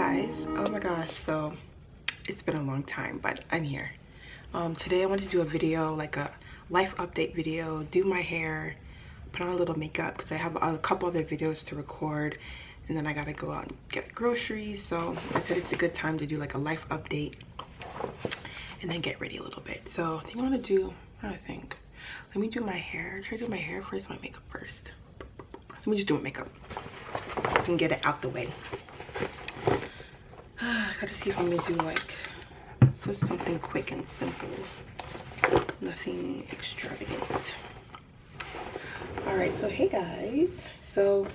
guys, oh my gosh, so it's been a long time, but I'm here. Today I wanted to do a video, like a life update video, do my hair, put on a little makeup because I have a couple other videos to record, and then I gotta go out and get groceries. So I said it's a good time to do like a life update and then get ready a little bit. So I think I want to do, let me do my hair. Should I do my hair first or my makeup first? Let me just do my makeup. I can get it out the way. I gotta see if I'm gonna do like just something quick and simple, nothing extravagant. All right, so hey guys, so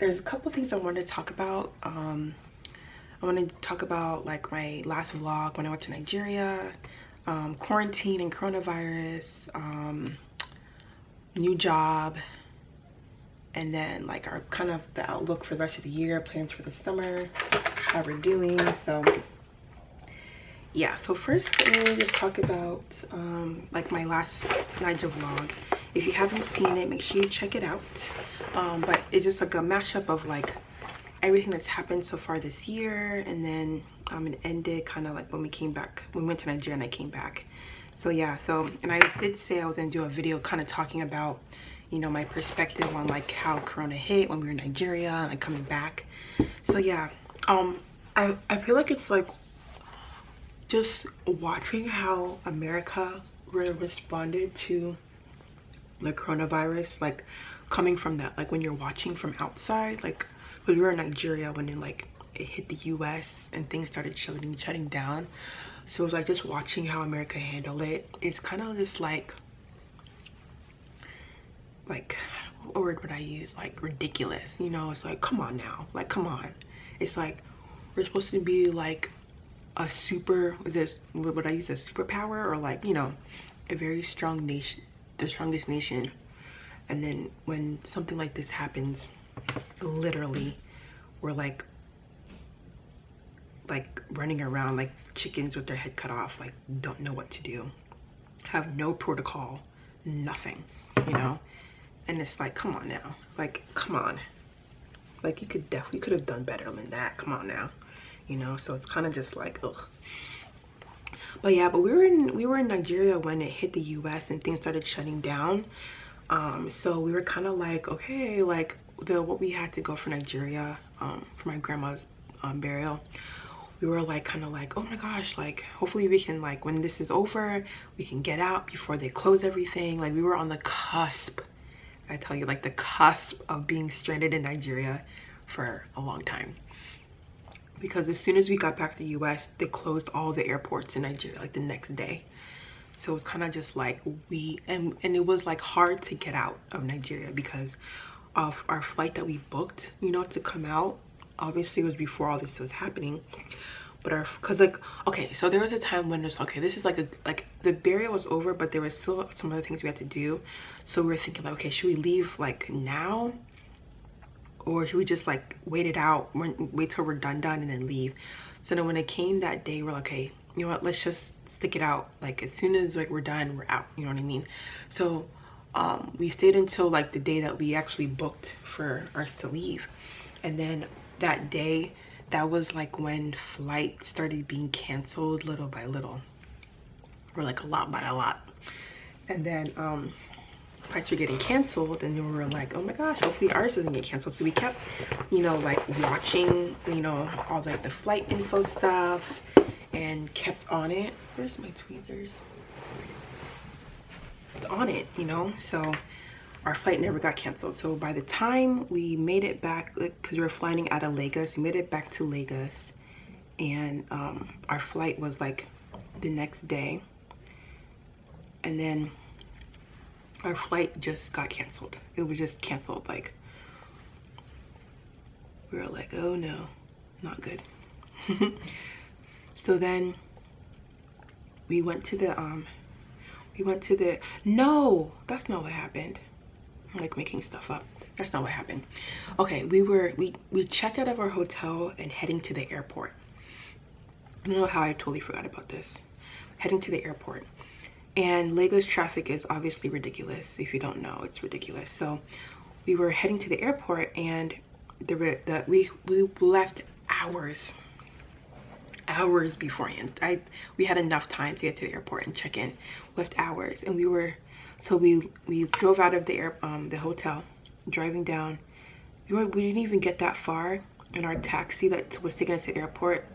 there's a couple things I wanted to talk about. I wanted to talk about like my last vlog when I went to Nigeria, quarantine and coronavirus, new job, and then like our kind of the outlook for the rest of the year, plans for the summer, how we're doing. So yeah, so first let me just talk about like my last Niger vlog. If you haven't seen it, make sure you check it out. But it's just like a mashup of like everything that's happened so far this year, and then it ended kind of like when we came back, we went to Nigeria and I came back. So yeah, so, and I did say I was gonna do a video kind of talking about, you know, my perspective on like how Corona hit when we were in Nigeria and like coming back. So yeah, I feel like it's like just watching how America responded to the coronavirus, like coming from that, like when you're watching from outside, like because we were in Nigeria when it hit the US and things started shutting down. So it was like just watching how America handled it. It's kind of just like what word would I use? Like ridiculous, you know? It's like, come on now, like come on. It's like we're supposed to be like a super, would I use a superpower, or like, you know, a very strong nation, the strongest nation, and then when something like this happens, literally we're like running around like chickens with their head cut off, like don't know what to do, have no protocol, nothing, you know? And it's like, come on now, like come on, like you could have done better than that, come on now, you know? So it's kind of just like, ugh. But yeah, but we were in Nigeria when it hit the US and things started shutting down. So we were kind of like, okay, like what we had to go for Nigeria, for my grandma's burial, we were like kind of like, oh my gosh, like hopefully we can, like when this is over, we can get out before they close everything. Like we were on the cusp, I tell you, like the cusp of being stranded in Nigeria for a long time. Because as soon as we got back to the US, they closed all the airports in Nigeria like the next day. So it was kind of just like and it was like hard to get out of Nigeria because of our flight that we booked, you know, to come out. Obviously it was before all this was happening, but because like, okay, so there was a time when it's okay, this is like the burial was over, but there was still some other things we had to do. So we were thinking like, okay, should we leave like now, or should we just like wait it out, wait till we're done and then leave? So then when it came that day, we're like, okay, you know what, let's just stick it out. Like as soon as like we're done, we're out, you know what I mean? So we stayed until like the day that we actually booked for us to leave. And then that day, that was like when flights started being canceled little by little, or like a lot by a lot. And then flights were getting canceled, and then we were like, oh my gosh, hopefully ours doesn't get canceled. So we kept, you know, like watching, you know, all like the flight info stuff and kept on it. Where's my tweezers? It's on it, you know? So our flight never got canceled. So by the time we made it back, because we were flying out of Lagos, we made it back to Lagos, and our flight was like the next day, and then our flight just got canceled. It was just canceled. Like we were like, oh no, not good. So then we went to the no, that's not what happened. I'm like making stuff up. That's not what happened. Okay, we checked out of our hotel and heading to the airport. I don't know how I totally forgot about this. Heading to the airport. And Lagos traffic is obviously ridiculous. If you don't know, it's ridiculous. So we were heading to the airport, and we left hours beforehand. We had enough time to get to the airport and check in. Left hours, and we drove out of the hotel, driving down. We didn't even get that far, and our taxi that was taking us to the airport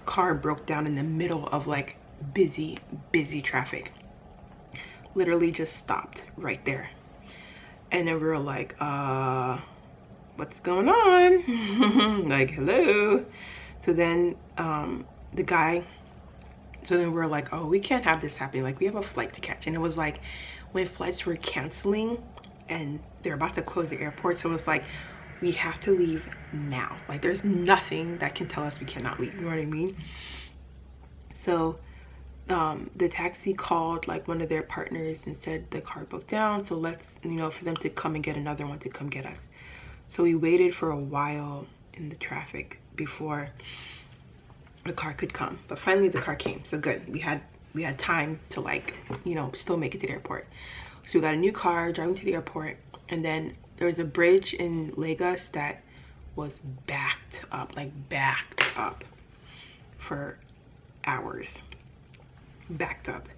car broke down in the middle of like busy traffic. Literally just stopped right there. And then we were like, what's going on? Like, hello. So then so then we're like, oh, we can't have this happening. Like, we have a flight to catch. And it was like when flights were canceling and they're about to close the airport. So it's like, we have to leave now. Like, there's nothing that can tell us we cannot leave. You know what I mean? So the taxi called like one of their partners and said the car broke down. So let's, for them to come and get another one to come get us. So we waited for a while in the traffic before the car could come, but finally the car came. So good, we had time to like still make it to the airport. So we got a new car, driving to the airport, and then there was a bridge in Lagos that was backed up for hours. Backed up.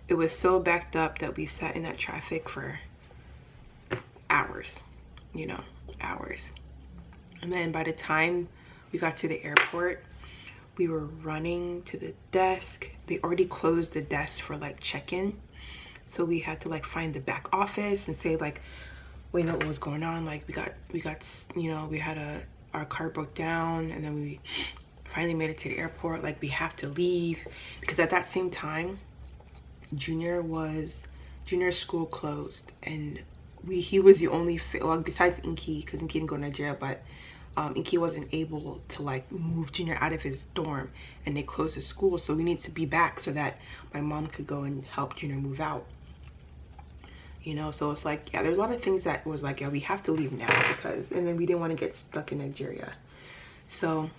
It was so backed up that we sat in that traffic for hours, hours. And then by the time we got to the airport, we were running to the desk. They already closed the desk for like check-in. So we had to like find the back office and say like, we know what was going on. Like our car broke down, and then we finally made it to the airport. Like, we have to leave, because at that same time, junior school closed, and he was the only, well, besides Nky, because Nky didn't go to Nigeria, but Nky wasn't able to like move junior out of his dorm, and they closed the school. So we need to be back so that my mom could go and help junior move out. So it's like, yeah, there's a lot of things that was like, yeah, we have to leave now, and then we didn't want to get stuck in Nigeria. So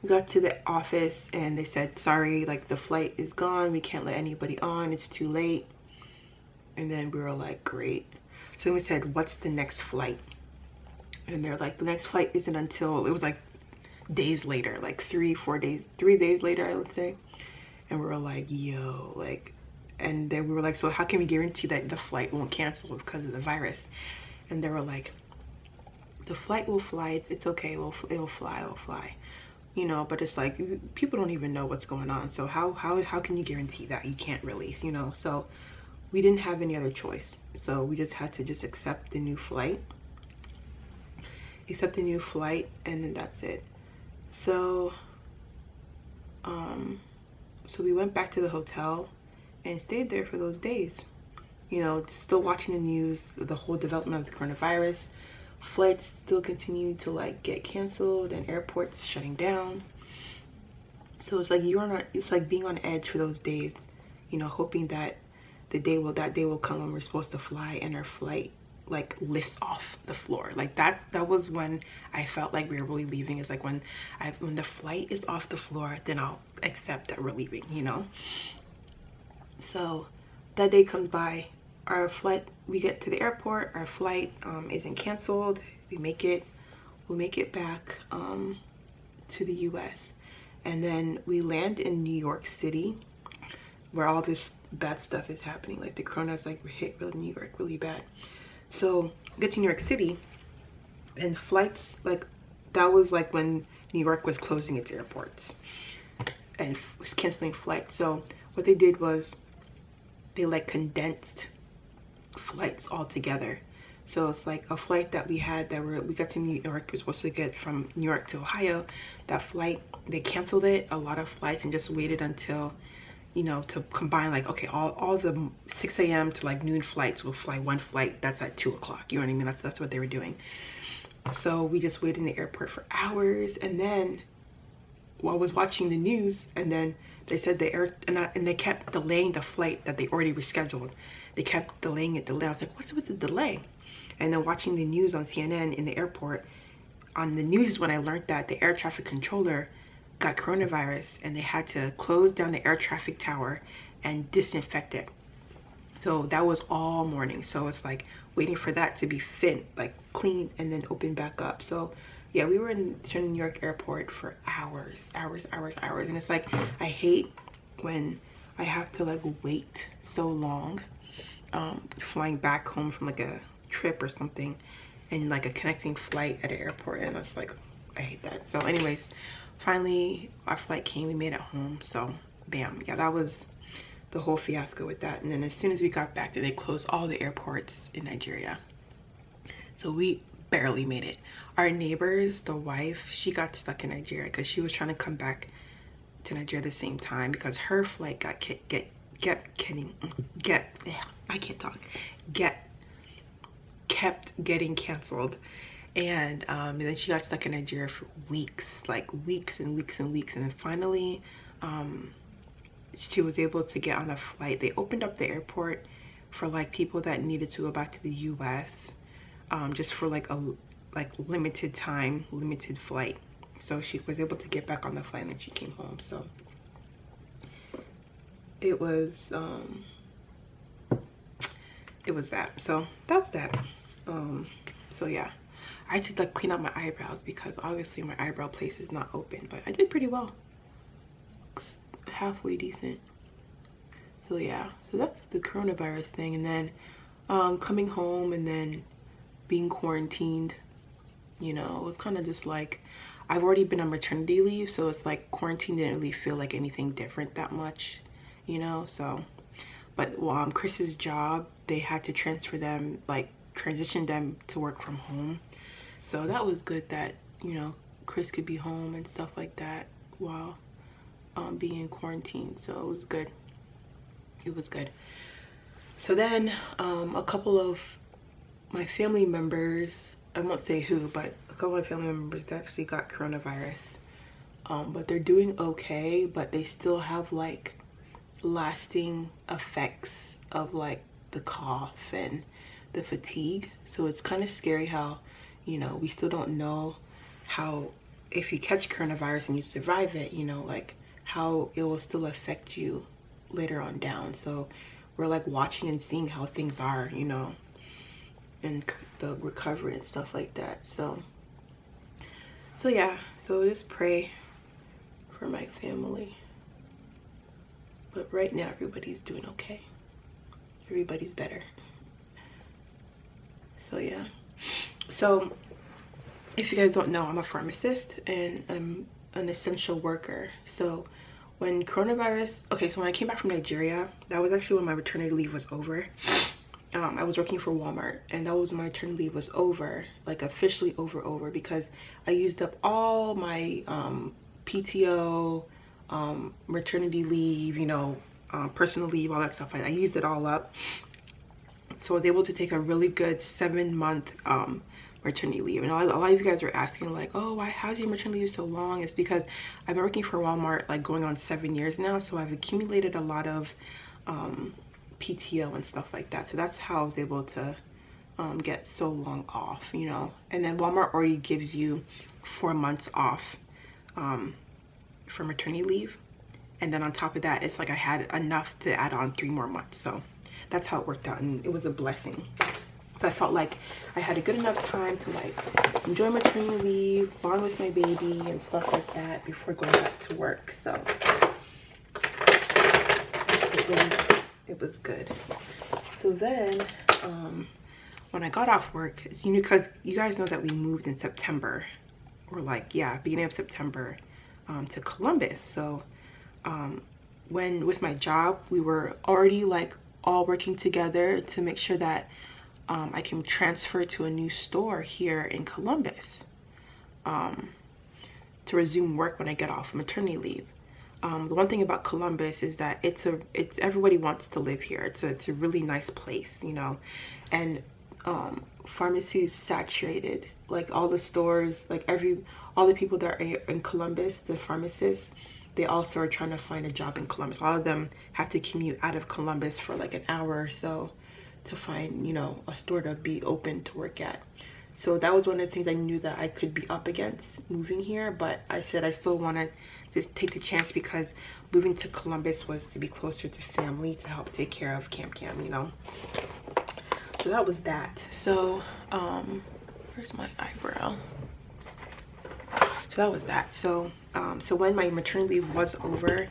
we got to the office and they said, sorry, like the flight is gone, we can't let anybody on, it's too late. And then we were like, great. So we said, what's the next flight? And they're like, the next flight isn't until, it was like days later, like 3 days later, I would say. And we were like, yo, like, and then we were like, so how can we guarantee that the flight won't cancel because of the virus? And they were like, the flight will fly, it's okay, it'll fly. But it's like, people don't even know what's going on. So how can you guarantee that you can't release, So we didn't have any other choice. So we just had to accept the new flight. And then that's it. So so we went back to the hotel and stayed there for those days, still watching the news, the whole development of the coronavirus. Flights still continue to like get canceled and airports shutting down. So it's like it's like being on edge for those days, hoping that that day will come when we're supposed to fly and our flight like lifts off the floor. Like that was when I felt like we were really leaving. It's like when the flight is off the floor, then I'll accept that we're leaving, So that day comes by, our flight, we get to the airport, our flight isn't canceled. We'll make it back to the US, and then we land in New York City, where all this bad stuff is happening. Like the corona's like hit New York really bad. So get to New York City, and flights, like that was like when New York was closing its airports and was canceling flights. So what they did was they like condensed flights all together. So it's like a flight that we had we got to New York, we're supposed to get from New York to Ohio. That flight, they canceled it, a lot of flights, and just waited until, to combine like, okay, all the 6 a.m. to like noon flights will fly one flight that's at 2 o'clock. You know what I mean? That's what they were doing. So we just waited in the airport for hours, and then I was watching the news, and then they said and they kept delaying the flight that they already rescheduled. They kept delaying it. I was like, what's with the delay? And then watching the news on CNN in the airport, on the news is when I learned that the air traffic controller got coronavirus, and they had to close down the air traffic tower and disinfect it. So that was all morning. So it's like waiting for that to be fit, like clean, and then open back up. So yeah, we were in New York airport for hours, and it's like, I hate when I have to like wait so long flying back home from like a trip or something, and like a connecting flight at an airport, and it's like, I hate that. So anyways, finally our flight came, we made it home. So bam, yeah, that was the whole fiasco with that. And then as soon as we got back, they closed all the airports in Nigeria, so we barely made it. Our neighbors, the wife, she got stuck in Nigeria because she was trying to come back to Nigeria at the same time because her flight got kept getting canceled. And then she got stuck in Nigeria for weeks, like weeks and weeks and weeks. And then finally she was able to get on a flight. They opened up the airport for like people that needed to go back to the US, just for like a limited time, limited flight. So she was able to get back on the flight, and then she came home. So it was that. So that was that. So yeah, I had to like clean up my eyebrows because obviously my eyebrow place is not open, but I did pretty well. Looks halfway decent. So yeah, so that's the coronavirus thing. And then coming home and then being quarantined, you know, it was kind of just like, I've already been on maternity leave, so it's like quarantine didn't really feel like anything different that much, you know. So but Chris's job, they had to transfer them, like transition them to work from home. So that was good that, you know, Chris could be home and stuff like that while being in quarantine. So it was good. It was good. So then a couple of my family members, I won't say who, but a couple of my family members actually got coronavirus, but they're doing okay, but they still have like lasting effects of like the cough and the fatigue. So it's kind of scary how, you know, we still don't know how, if you catch coronavirus and you survive it, you know, like how it will still affect you later on down. So we're like watching and seeing how things are, you know, and the recovery and stuff like that. So yeah, so just pray for my family. But right now everybody's doing okay. Everybody's better. So yeah. So if you guys don't know, I'm a pharmacist and I'm an essential worker. So when coronavirus, okay, so when I came back from Nigeria, that was actually when my maternity leave was over. I was working for Walmart, and that was when my maternity leave was over, like officially over, because I used up all my PTO, maternity leave, you know, personal leave, all that stuff. I used it all up. So I was able to take a really good 7-month maternity leave. And a lot of you guys are asking like, oh, how's your maternity leave so long? It's because I've been working for Walmart like going on 7 years now, so I've accumulated a lot of PTO and stuff like that. So that's how I was able to get so long off, you know. And then Walmart already gives you 4 months off for maternity leave, and then on top of that, it's like I had enough to add on 3 more months. So that's how it worked out, and it was a blessing. So I felt like I had a good enough time to like enjoy maternity leave, bond with my baby and stuff like that before going back to work. So it was good. So then when I got off work, you know, because you guys know that we moved in September, or like, yeah, beginning of September, to Columbus. So when with my job, we were already like all working together to make sure that I can transfer to a new store here in Columbus to resume work when I get off maternity leave. The one thing about Columbus is that it's everybody wants to live here. It's a really nice place, you know, and pharmacy is saturated. Like all the stores, like all the people that are in Columbus, the pharmacists, they also are trying to find a job in Columbus. All of them have to commute out of Columbus for like an hour or so to find, you know, a store to be open to work at. So that was one of the things I knew that I could be up against moving here, but I said I still wanted to take the chance because moving to Columbus was to be closer to family to help take care of Cam, you know. So that was that. So where's my eyebrow? that was that. So so when my maternity leave was over,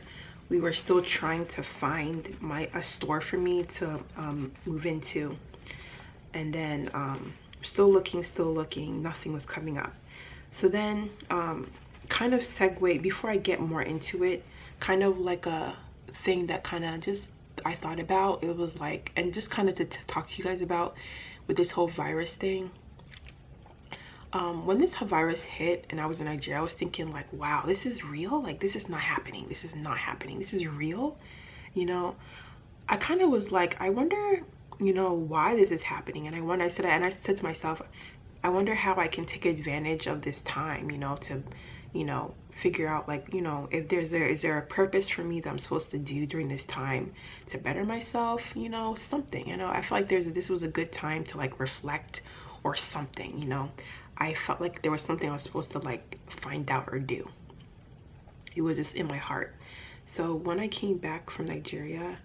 we were still trying to find a store for me to move into, and then still looking, nothing was coming up. So then kind of segue, before I get more into it, kind of like a thing that kind of just I thought about, it was like, and just kind of to talk to you guys about with this whole virus thing. When this virus hit and I was in Nigeria, I was thinking like, wow, this is real. Like, this is not happening. This is not happening. This is real. You know, I kind of was like, I wonder, you know, why this is happening. And I said to myself, I wonder how I can take advantage of this time, you know, to, you know, figure out, like, you know, if is there a purpose for me that I'm supposed to do during this time to better myself, you know, something. You know, I feel like this was a good time to like reflect or something, you know. I felt like there was something I was supposed to like find out or do. It was just in my heart. So when I came back from Nigeria,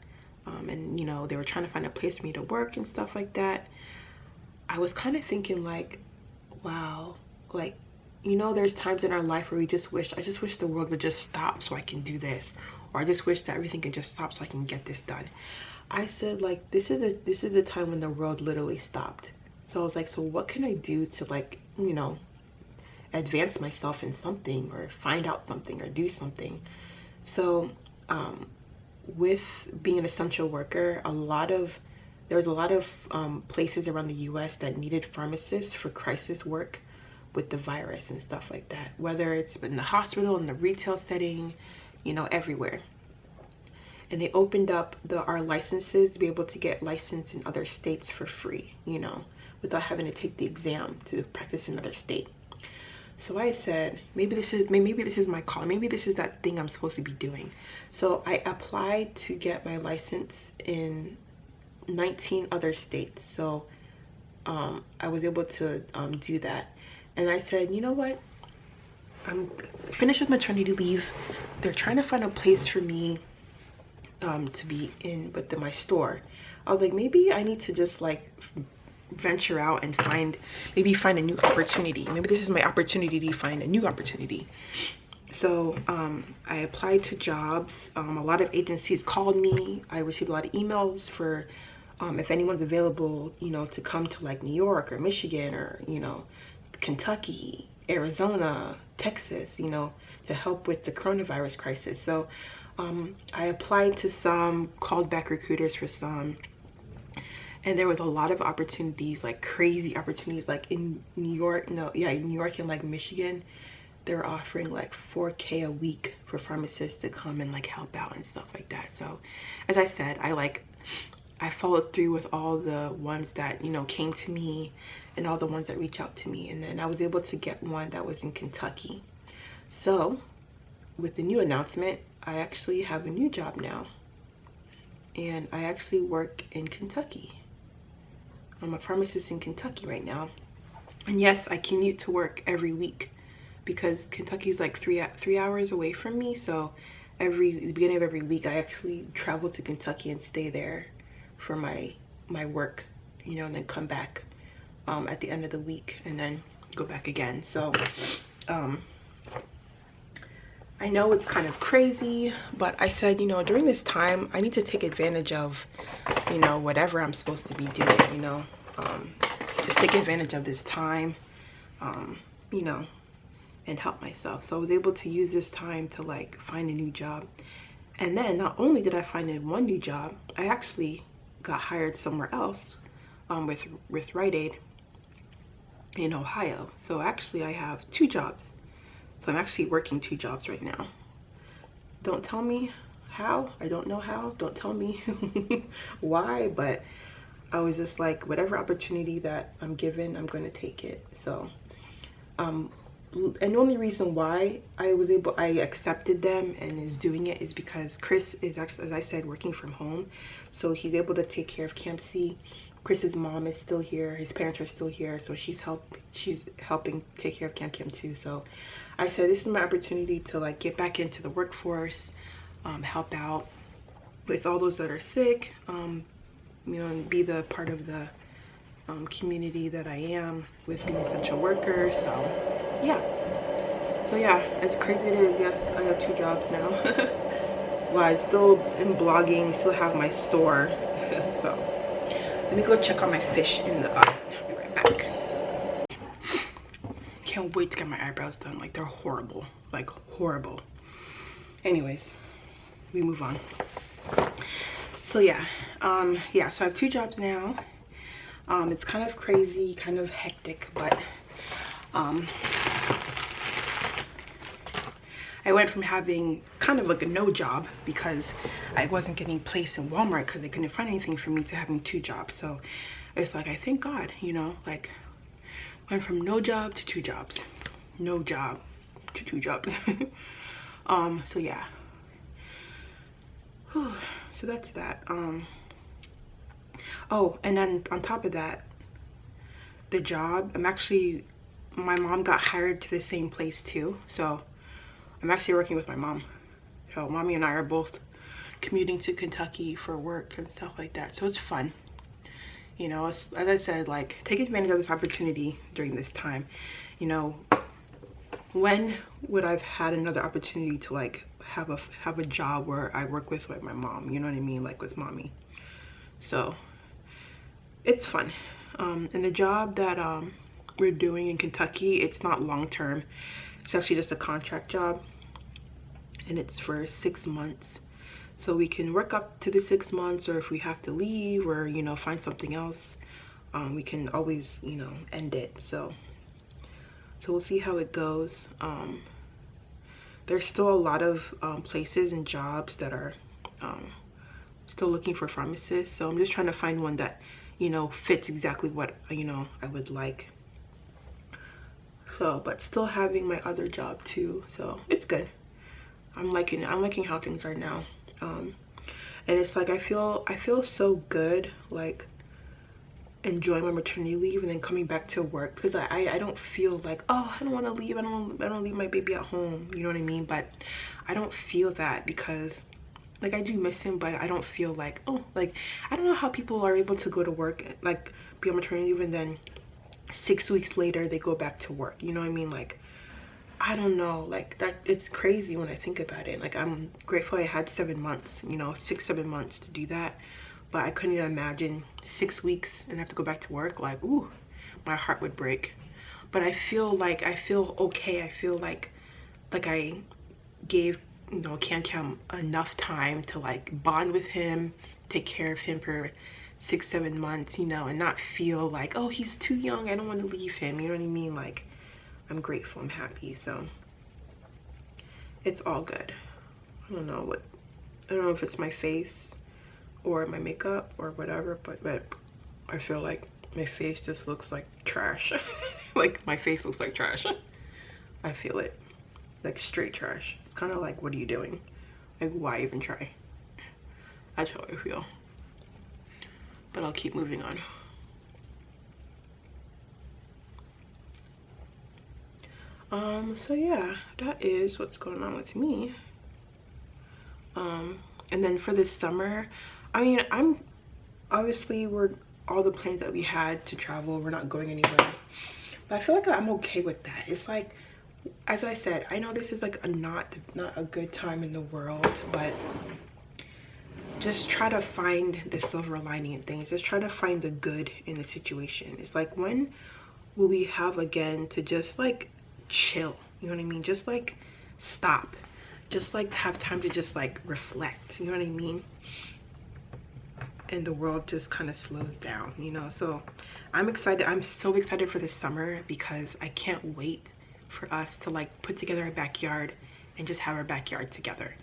and you know, they were trying to find a place for me to work and stuff like that, I was kind of thinking like, wow, like, you know, there's times in our life where I just wish the world would just stop so I can do this, or I just wish that everything could just stop so I can get this done. I said, like, this is a time when the world literally stopped. So I was like, so what can I do to, like, you know, advance myself in something, or find out something, or do something. So with being an essential worker, there was a lot of places around the US that needed pharmacists for crisis work with the virus and stuff like that, whether it's in the hospital, in the retail setting, you know, everywhere. And they opened up our licenses to be able to get licensed in other states for free, you know, without having to take the exam to practice in another state. So I said, maybe this is my call. Maybe this is that thing I'm supposed to be doing. So I applied to get my license in 19 other states. So I was able to do that. And I said, you know what? I'm finished with maternity leave. They're trying to find a place for me to be in with my store. I was like, maybe I need to just like venture out and find a new opportunity. Maybe this is my opportunity to find a new opportunity. So I applied to jobs. A lot of agencies called me. I received a lot of emails for if anyone's available, you know, to come to like New York or Michigan or, you know, Kentucky, Arizona, Texas, you know, to help with the coronavirus crisis. So I applied to some, called back recruiters for some, and there was a lot of opportunities, like crazy opportunities, like in New York, in New York and like Michigan, they're offering like $4K a week for pharmacists to come and like help out and stuff like that. So as I said, I followed through with all the ones that, you know, came to me and all the ones that reached out to me. And then I was able to get one that was in Kentucky. So with the new announcement, I actually have a new job now. And I actually work in Kentucky. I'm a pharmacist in Kentucky right now. And yes, I commute to work every week because Kentucky's like three hours away from me. So the beginning of every week, I actually travel to Kentucky and stay there for my work, you know, and then come back at the end of the week and then go back again. So I know it's kind of crazy, but I said, you know, during this time, I need to take advantage of, you know, whatever I'm supposed to be doing, you know, just take advantage of this time, you know, and help myself. So I was able to use this time to like find a new job. And then not only did I find one new job, I actually got hired somewhere else with Rite Aid in Ohio. So actually I have 2 jobs. So I'm actually working 2 jobs right now. Don't tell me how. I don't know how. Don't tell me why, but I was just like, whatever opportunity that I'm given, I'm going to take it. So and the only reason why I accepted them and is doing it is because Chris is actually, as I said, working from home. So he's able to take care of Kamsi. Chris's mom is still here. His parents are still here. So she's helping take care of Kam too. So I said, this is my opportunity to like get back into the workforce, help out with all those that are sick, you know, and be the part of the community that I am with being an essential worker. So yeah, so So yeah, as crazy as it is, yes, I have 2 jobs now. Well, I still am blogging, still have my store. So let me go check on my fish in the oven. I'll be right back. Can't wait to get my eyebrows done. Like, they're horrible, like horrible. Anyways, we move on. So yeah, yeah, so I have 2 jobs now. It's kind of crazy, kind of hectic, but I went from having kind of like a no job because I wasn't getting placed in Walmart because they couldn't find anything for me, to having 2 jobs. So it's like, I thank God, you know, like went from no job to 2 jobs, no job to 2 jobs. So yeah. Whew. So that's that. Oh, and then on top of that, the job, my mom got hired to the same place too. So I'm actually working with my mom. So mommy and I are both commuting to Kentucky for work and stuff like that. So it's fun. You know, as I said, like, take advantage of this opportunity during this time. You know, when would I've had another opportunity to like have a job where I work with like my mom, you know what I mean, like with mommy. So it's fun. And the job that we're doing in Kentucky, it's not long-term. It's actually just a contract job, and it's for 6 months. So we can work up to the 6 months, or if we have to leave or, you know, find something else, we can always, you know, end it. So we'll see how it goes. There's still a lot of places and jobs that are still looking for pharmacists. So I'm just trying to find one that, you know, fits exactly what, you know, I would like. So, but still having my other job too. So it's good. I'm liking how things are now. And it's like, I feel so good, like enjoying my maternity leave and then coming back to work, because I don't feel like, oh, I don't want to leave, I don't leave my baby at home, you know what I mean? But I don't feel that, because like I do miss him, but I don't feel like, oh, like I don't know how people are able to go to work, like be on maternity leave, and then 6 weeks later they go back to work, you know what I mean? Like, I don't know, like that, it's crazy when I think about it. Like, I'm grateful I had 7 months, you know, 6-7 months to do that. But I couldn't even imagine 6 weeks and have to go back to work. Like, ooh, my heart would break. But I feel okay. I feel like I gave, you know, Cam enough time to like bond with him, take care of him for 6-7 months, you know, and not feel like, oh, he's too young, I don't want to leave him, you know what I mean? Like, I'm grateful, I'm happy. So it's all good. I don't know if it's my face or my makeup or whatever, but I feel like my face just looks like trash. Like, my face looks like trash. I feel it, like straight trash. It's kind of like, what are you doing? Like, why even try? That's how I feel. But I'll keep moving on. So yeah, that is what's going on with me. And then for this summer, I mean, obviously all the plans that we had to travel, we're not going anywhere, but I feel like I'm okay with that. It's like, as I said, I know this is like not a good time in the world, but just try to find the silver lining in things. Just try to find the good in the situation. It's like, when will we have again to just like chill, you know what I mean? Just like stop, just like have time to just like reflect, you know what I mean? And the world just kind of slows down, you know? So I'm excited. I'm so excited for this summer, because I can't wait for us to like put together a backyard and just have our backyard together.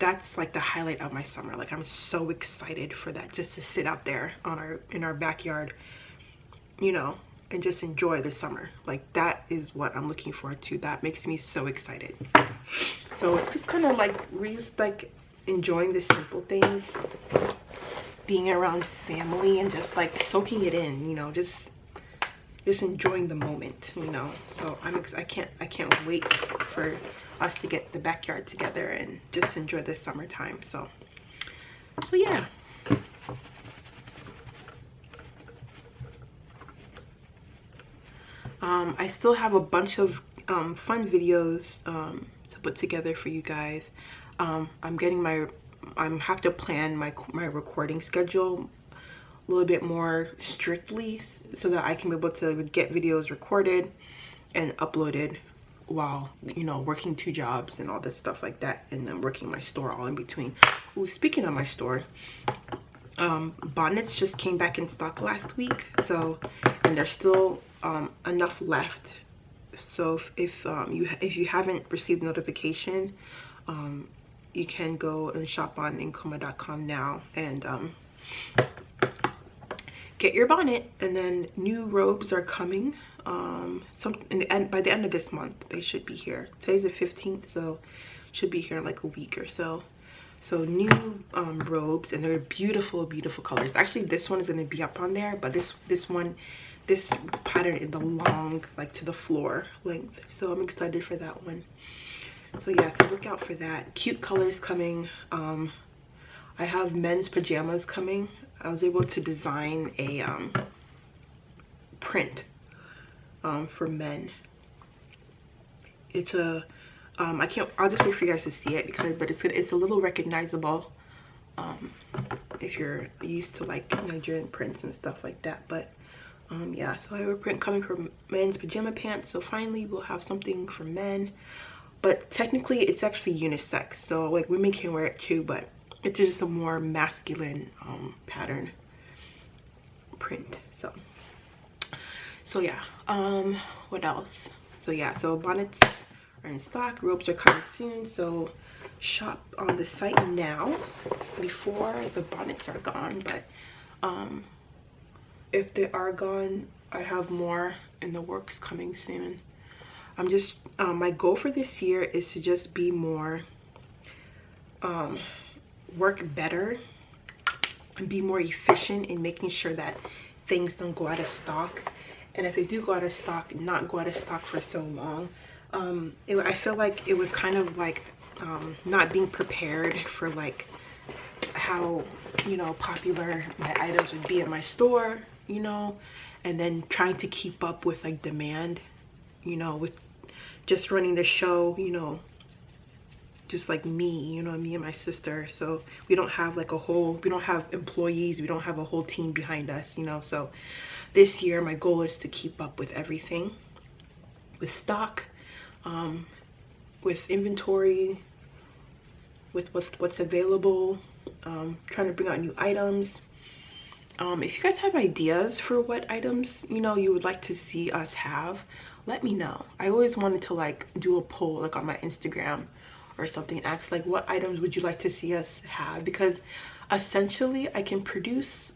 That's like the highlight of my summer. Like, I'm so excited for that, just to sit out there in our backyard, you know, and just enjoy the summer. Like, that is what I'm looking forward to. That makes me so excited. So it's just kind of like, we're just like enjoying the simple things, being around family and just like soaking it in, you know, just enjoying the moment, you know. So I can't wait for us to get the backyard together and just enjoy the summertime. So yeah. I still have a bunch of fun videos to put together for you guys. I'm have to plan my recording schedule a little bit more strictly so that I can be able to get videos recorded and uploaded while, you know, working 2 jobs and all this stuff like that, and then working my store all in between. Ooh, speaking of my store, Bonnets just came back in stock last week, so, and there's still enough left. So if you haven't received notification, you can go and shop on nkoma.com now and get your bonnet. And then new robes are coming by the end of this month. They should be here. Today's the 15th, so should be here in like a week or so. So new robes, and they're beautiful colors. Actually, this one is going to be up on there, but this pattern is the long, like to the floor length, so I'm excited for that one. So yeah, so look out for that. Cute colors coming. I have men's pajamas coming. I was able to design a print for men. It's a I'll just wait for you guys to see it, but it's a little recognizable if you're used to like Nigerian prints and stuff like that. But yeah, so I have a print coming for men's pajama pants, so finally we'll have something for men. But technically it's actually unisex, so like women can wear it too, but it's just a more masculine pattern print. So yeah, what else? So yeah, so bonnets are in stock, robes are coming soon, so shop on the site now before the bonnets are gone. But if they are gone, I have more in the works coming soon. I'm just my goal for this year is to just be more work better and be more efficient in making sure that things don't go out of stock, and if they do go out of stock, not go out of stock for so long. I feel like it was kind of like not being prepared for like how, you know, popular my items would be in my store, you know, and then trying to keep up with like demand, you know, with just running the show, you know, just like me, you know, me and my sister. So we don't have like we don't have employees, we don't have a whole team behind us, you know. So this year my goal is to keep up with everything, with stock, with inventory, with what's available, trying to bring out new items. If you guys have ideas for what items, you know, you would like to see us have, let me know. I always wanted to like do a poll like on my Instagram or something, ask like what items would you like to see us have, because essentially I can produce,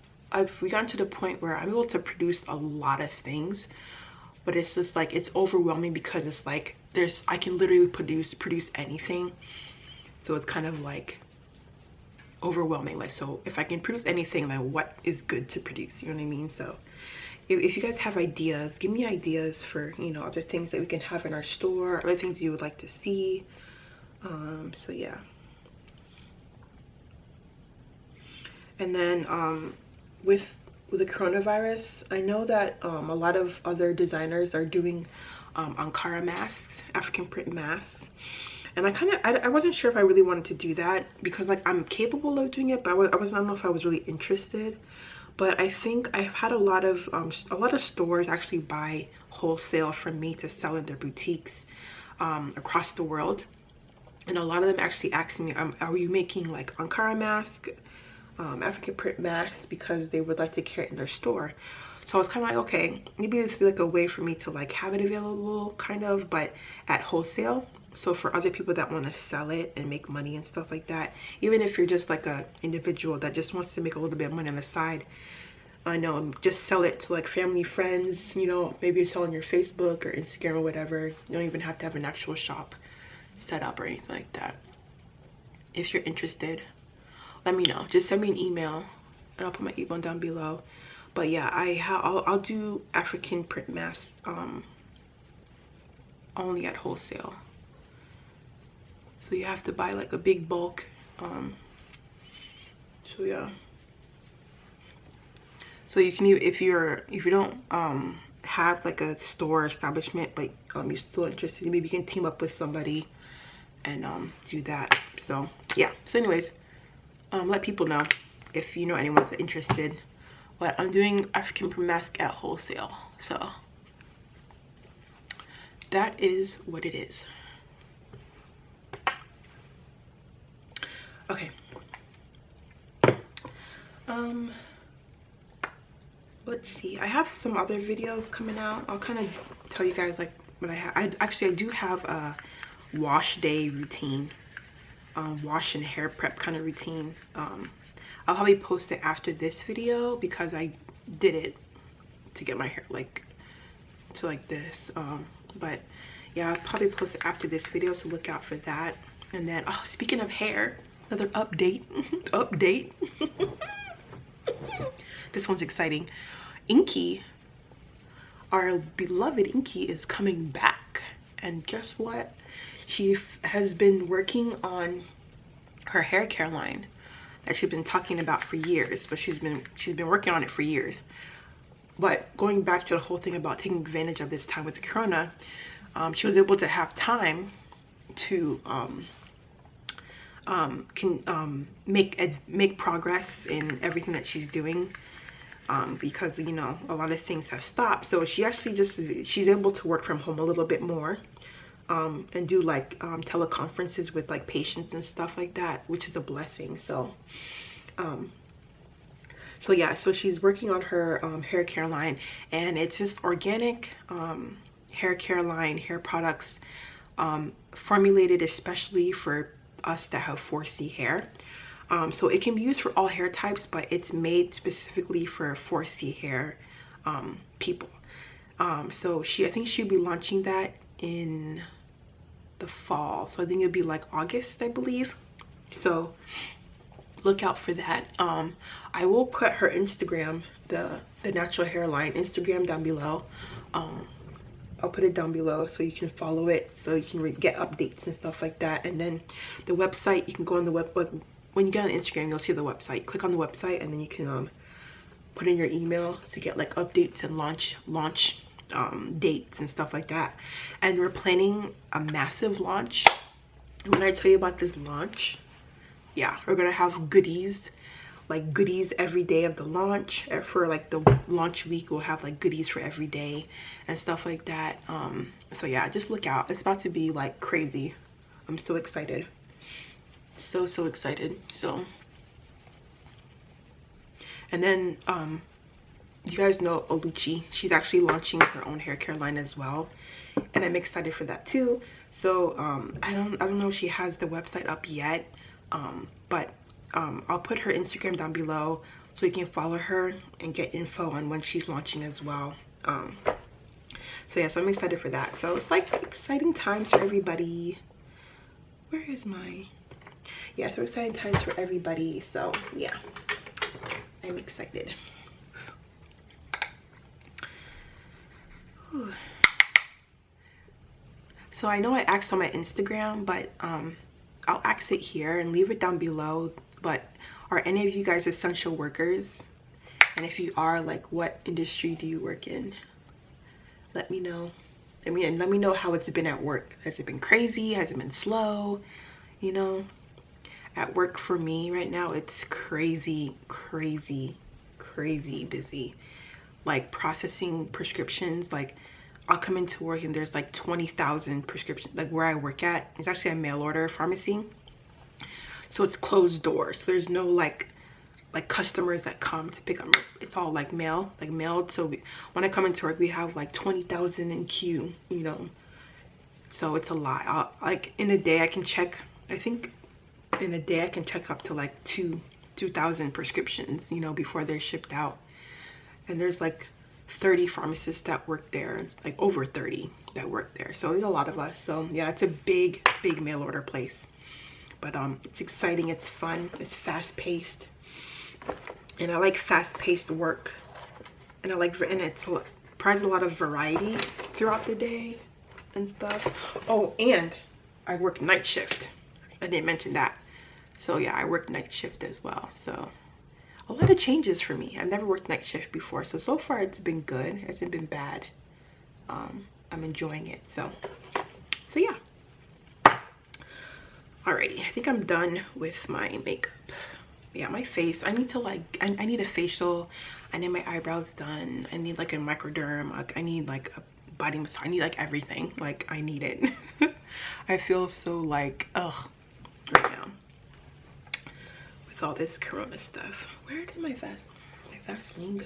we gotten to the point where I'm able to produce a lot of things, but it's just like it's overwhelming because it's like I can literally produce anything. So it's kind of like overwhelming. Like, so if I can produce anything, like what is good to produce, you know what I mean? So if you guys have ideas, give me ideas for, you know, other things that we can have in our store, other things you would like to see. So yeah. And then with the coronavirus, I know that a lot of other designers are doing Ankara masks, African print masks, and I wasn't sure if I really wanted to do that, because like I'm capable of doing it, but I don't know if I was really interested. But I think I've had a lot of stores actually buy wholesale from me to sell in their boutiques across the world, and a lot of them actually asked me, are you making like Ankara mask, African print masks, because they would like to carry it in their store. So I was kind of like, okay, maybe this would be like a way for me to like have it available, kind of, but at wholesale. So for other people that want to sell it and make money and stuff like that, even if you're just like a individual that just wants to make a little bit of money on the side, I know, just sell it to like family, friends, you know, maybe you sell on your Facebook or Instagram or whatever. You don't even have to have an actual shop set up or anything like that. If you're interested, let me know. Just send me an email and I'll put my email down below. But yeah, I'll do African print masks only at wholesale. So you have to buy like a big bulk. So yeah. So you can, if you don't have like a store establishment, but you're still interested, maybe you can team up with somebody and do that. So yeah, so anyways, let people know if you know anyone's interested. But I'm doing African print mask at Wholesale, so that is what it is. Okay. Let's see, I have some other videos coming out. I'll kind of tell you guys like what I have. I do have a wash day routine, wash and hair prep kind of routine. I'll probably post it after this video because I did it to get my hair like to like this, but yeah, I'll probably post it after this video, so look out for that. And then, oh, speaking of hair, another update. Update. This one's exciting. Nky, our beloved Nky, is coming back, and guess what? She has been working on her hair care line that she's been talking about for years, but she's been working on it for years. But going back to the whole thing about taking advantage of this time with the corona, she was able to have time to make progress in everything that she's doing, because you know a lot of things have stopped. So she actually she's able to work from home a little bit more, and do like teleconferences with like patients and stuff like that, which is a blessing. So so yeah, so she's working on her hair care line, and it's just organic hair care line, hair products, formulated especially for us that have 4C hair. So it can be used for all hair types, but it's made specifically for 4C hair people. So I think she'll be launching that in the fall, so I think it'll be like August, I believe. So look out for that. I will put her Instagram, the natural hairline Instagram, down below. I'll put it down below so you can follow it, so you can get updates and stuff like that. And then the website, you can go on the web, when you get on Instagram, you'll see the website. Click on the website, and then you can put in your email to get like updates and launch dates and stuff like that. And we're planning a massive launch. When I tell you about this launch, yeah, we're gonna have goodies, like goodies every day of the launch. For like the launch week, we'll have like goodies for every day and stuff like that. So yeah, just look out. It's about to be like crazy. I'm so excited, so excited. So, and then you guys know Oluchi, she's actually launching her own hair care line as well, and I'm excited for that too. So I don't know if she has the website up yet, but I'll put her Instagram down below so you can follow her and get info on when she's launching as well. So yeah, so I'm excited for that. So it's like exciting times for everybody. Where is my, yeah, so exciting times for everybody. So yeah, I'm excited. Whew. So I know I asked on my Instagram, but I'll ask it here and leave it down below. But are any of you guys essential workers? And if you are, like, what industry do you work in? Let me know. I mean, let me know how it's been at work. Has it been crazy? Has it been slow? You know, at work for me right now, it's crazy busy. Like processing prescriptions. Like I'll come into work and there's like 20,000 prescriptions. Like where I work at, it's actually a mail order pharmacy, so it's closed doors. So there's no like customers that come to pick up. It's all like mailed. So when I come into work, we have like 20,000 in queue, you know. So it's a lot. Like in a day I can check, I think in a day I can check up to like 2,000 prescriptions, you know, before they're shipped out. And there's like 30 pharmacists that work there. It's like over 30 that work there. So there's a lot of us. So yeah, it's a big mail order place. But it's exciting, it's fun, it's fast-paced. And I like fast-paced work. And it provides a lot of variety throughout the day and stuff. Oh, and I work night shift. I didn't mention that. So yeah, I work night shift as well. So a lot of changes for me. I've never worked night shift before, so far it's been good. It hasn't been bad. I'm enjoying it. So yeah. Alrighty, I think I'm done with my makeup. Yeah, my face, I need to like, I need a facial. I need my eyebrows done. I need like a microderm. Like, I need like a body massage. I need like everything. Like, I need it. I feel so like, ugh, right now with all this corona stuff. Where did my Vaseline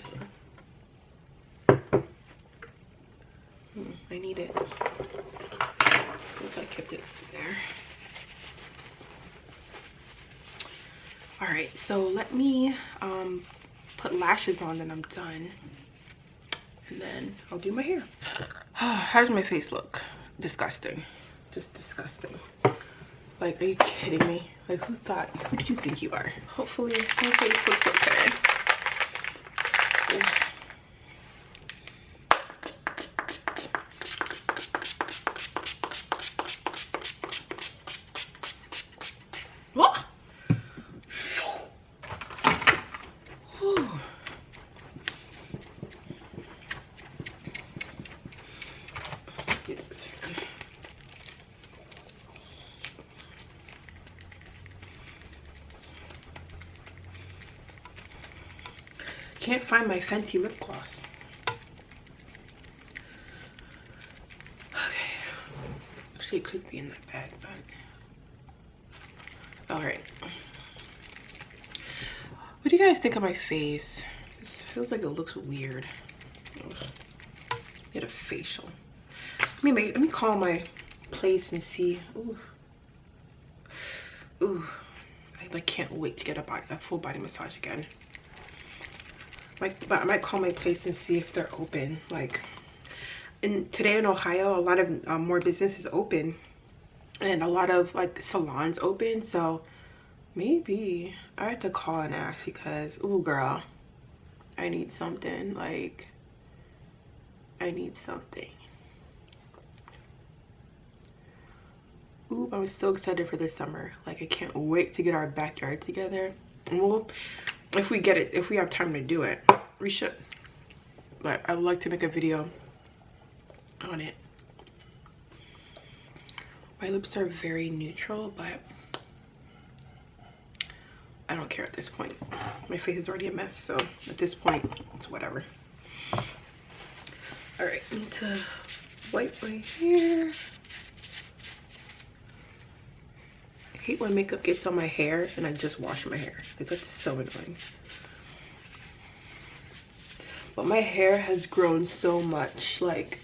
go? I need it. If I kept it there. All right, so let me put lashes on, then I'm done, and then I'll do my hair. How does my face look? Disgusting. Just disgusting. Like, are you kidding me? Like, who did you think you are? Hopefully my face looks okay. What? Can't find my Fenty lip gloss. Okay, actually it could be in that bag, but all right. What do you guys think of my face? This feels like it looks weird. Get a facial. Let me call my place and see. Ooh, I like can't wait to get a full body massage again. But I might call my place and see if they're open. Like, today in Ohio, a lot of more businesses open, and a lot of like salons open. So maybe I have to call and ask, because ooh, girl, I need something. Like, I need something. Ooh, I'm so excited for this summer. Like, I can't wait to get our backyard together. And we'll, if we have time to do it, we should. But I would like to make a video on it. My lips are very neutral, but I don't care at this point. My face is already a mess, so at this point, it's whatever. All right, I need to wipe my hair. I hate when makeup gets on my hair and I just wash my hair. Like, that's so annoying. But my hair has grown so much. Like,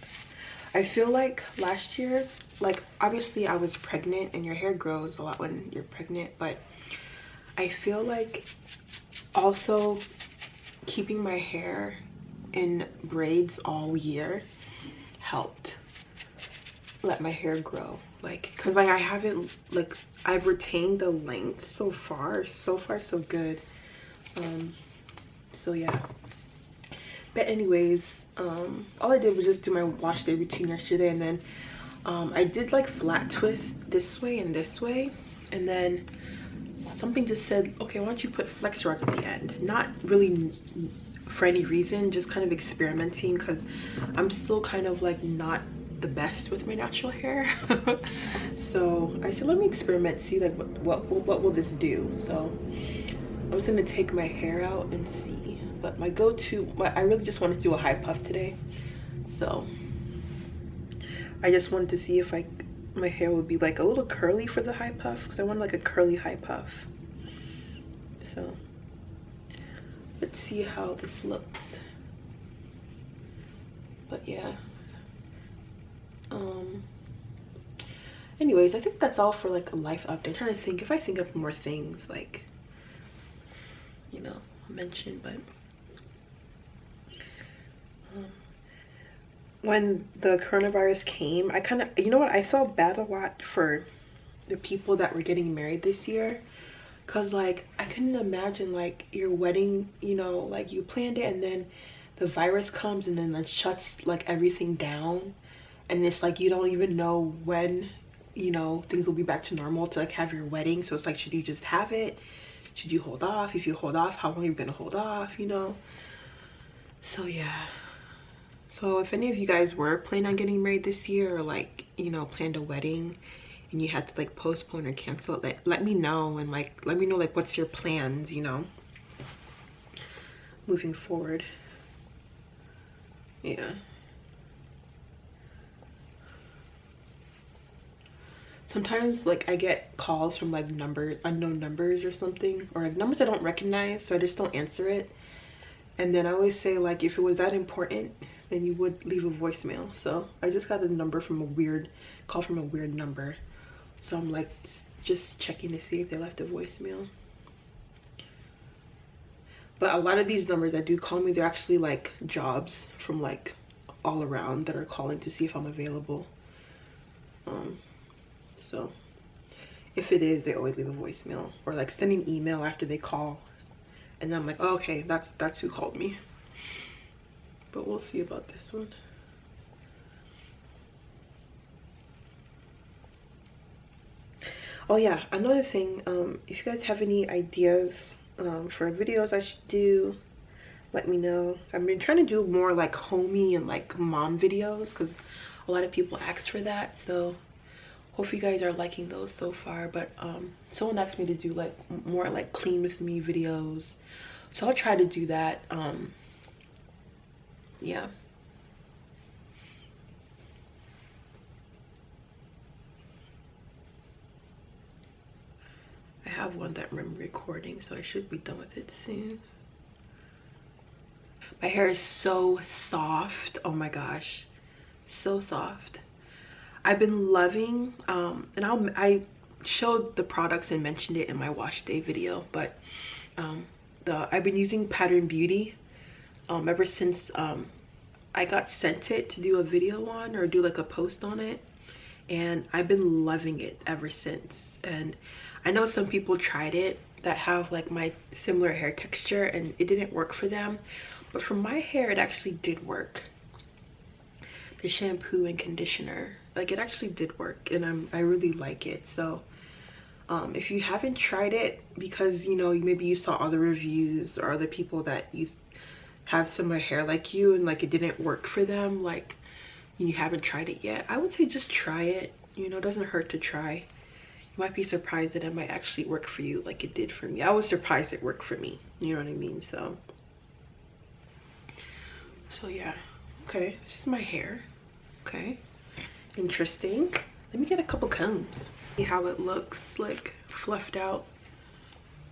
I feel like last year, like, obviously I was pregnant and your hair grows a lot when you're pregnant, but I feel like also keeping my hair in braids all year helped let my hair grow. Like, because I haven't, like, I've retained the length so far so good. So yeah, but anyways, all I did was just do my wash day routine yesterday, and then I did like flat twist this way and this way, and then something just said, okay, why don't you put flex rod at the end? Not really for any reason, just kind of experimenting, because I'm still kind of like not the best with my natural hair. So I said, let me experiment, see like what will this do. So I was gonna take my hair out and see, but my go-to, I really just wanted to do a high puff today, so I just wanted to see if my hair would be like a little curly for the high puff, because I want like a curly high puff. So let's see how this looks. But yeah, anyways, I think that's all for like a life update. I'm trying to think if I think of more things, like, you know, mention. But when the coronavirus came, I kind of, you know what, I felt bad a lot for the people that were getting married this year, because like I couldn't imagine like your wedding, you know, like you planned it and then the virus comes and then it shuts like everything down, and it's like you don't even know when, you know, things will be back to normal to like have your wedding. So it's like, should you just have it? should you hold off? If you hold off, how long are you gonna hold off, you know? So yeah. So if any of you guys were planning on getting married this year, or like, you know, planned a wedding and you had to like postpone or cancel it, let me know, and like let me know like what's your plans, you know, moving forward. Yeah. Sometimes like I get calls from like unknown numbers or something, or like numbers I don't recognize, so I just don't answer it. And then I always say, like, if it was that important, then you would leave a voicemail. So I just got a number from a weird call from a weird number, so I'm like just checking to see if they left a voicemail. But a lot of these numbers that do call me, they're actually like jobs from like all around that are calling to see if I'm available. So if it is, they always leave a voicemail, or like sending email after they call, and then I'm like, oh, okay, that's who called me. But we'll see about this one. Oh yeah, another thing, if you guys have any ideas for videos I should do, let me know. I've been trying to do more like homey and like mom videos, because a lot of people ask for that, so hopefully you guys are liking those so far. But someone asked me to do like more like clean with me videos, so I'll try to do that. Yeah. I have one that I'm recording, so I should be done with it soon. My hair is so soft, oh my gosh, so soft. I've been loving, and I showed the products and mentioned it in my wash day video, but I've been using Pattern Beauty ever since I got sent it to do a video on, or do like a post on it, and I've been loving it ever since. And I know some people tried it that have like my similar hair texture, and it didn't work for them, but for my hair it actually did work. The shampoo and conditioner, like, it actually did work, and I really like it. So if you haven't tried it, because you know, maybe you saw other reviews or other people that you have similar hair like you, and like it didn't work for them, like you haven't tried it yet, I would say just try it. You know, it doesn't hurt to try. You might be surprised that it might actually work for you like it did for me. I was surprised it worked for me, you know what I mean? So yeah. Okay, this is my hair. Okay, interesting. Let me get a couple combs, see how it looks like fluffed out,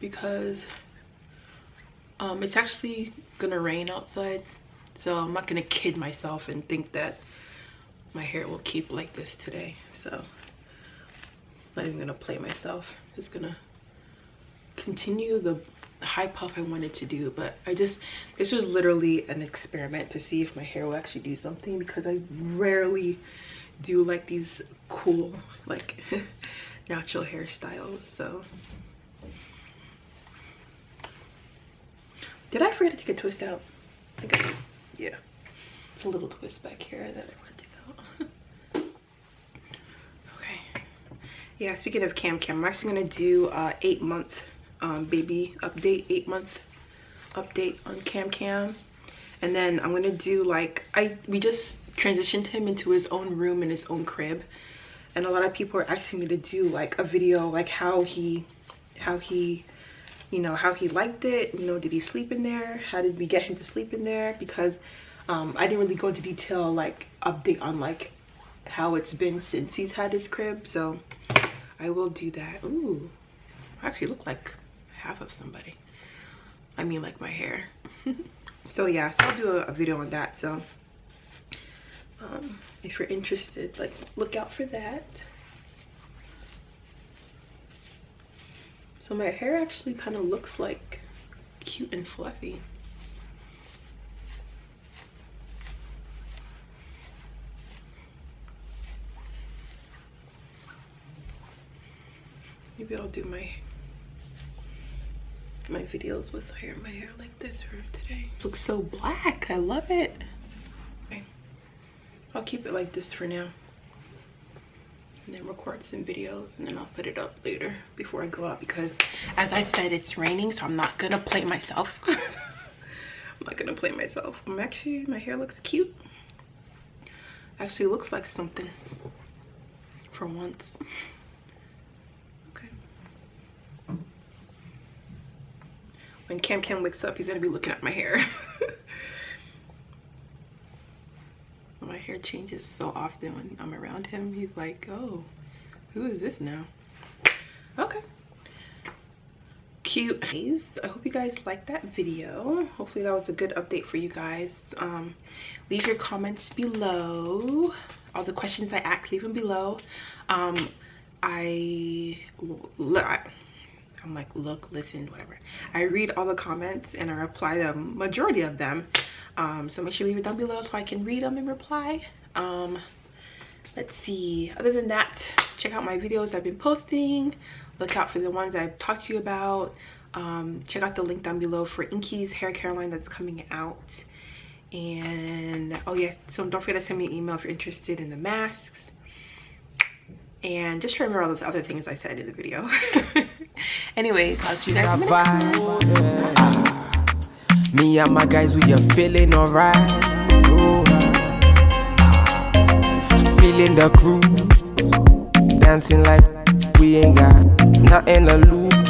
because it's actually gonna rain outside, so I'm not gonna kid myself and think that my hair will keep like this today. So I'm not even gonna play myself. Just gonna continue the high puff I wanted to do, but this was literally an experiment to see if my hair will actually do something, because I rarely do like these cool like natural hairstyles. So did I forget to take a twist out? I think I did. Yeah, it's a little twist back here that I want to go. Okay, yeah, speaking of cam, I'm actually gonna do 8-month baby update, 8-month update on cam, and then I'm gonna do like, we just transitioned him into his own room in his own crib, and a lot of people are asking me to do like a video like how he you know, how he liked it, you know, did he sleep in there, how did we get him to sleep in there, because I didn't really go into detail like update on like how it's been since he's had his crib. So I will do that. Ooh, I actually look like half of somebody. I mean like my hair. So yeah, so I'll do a video on that. So if you're interested, like, look out for that. So my hair actually kind of looks like cute and fluffy. Maybe I'll do my videos with my hair like this for today. It looks so black. I love it. Okay. I'll keep it like this for now. and then record some videos, and then I'll put it up later before I go out, because as I said, it's raining, so I'm not gonna play myself. I'm not gonna play myself. Actually, my hair looks cute. Actually looks like something for once. Okay. When Cam wakes up, he's gonna be looking at my hair. My hair changes so often when I'm around him. He's like, oh, who is this now? Okay. Cute. I hope you guys liked that video. Hopefully that was a good update for you guys. Leave your comments below. All the questions I asked, leave them below. I'm like, look, listen, whatever. I read all the comments and I reply to the majority of them. So make sure you leave it down below so I can read them and reply. Let's see. Other than that, check out my videos I've been posting. Look out for the ones I've talked to you about. Check out the link down below for Nky's hair care line that's coming out. And oh yes, so don't forget to send me an email if you're interested in the masks. And just remember all those other things I said in the video. Anyways, I'll see you guys in a minute. Me and my guys, we are feeling alright. Feeling the groove, dancing like we ain't got nothing to lose.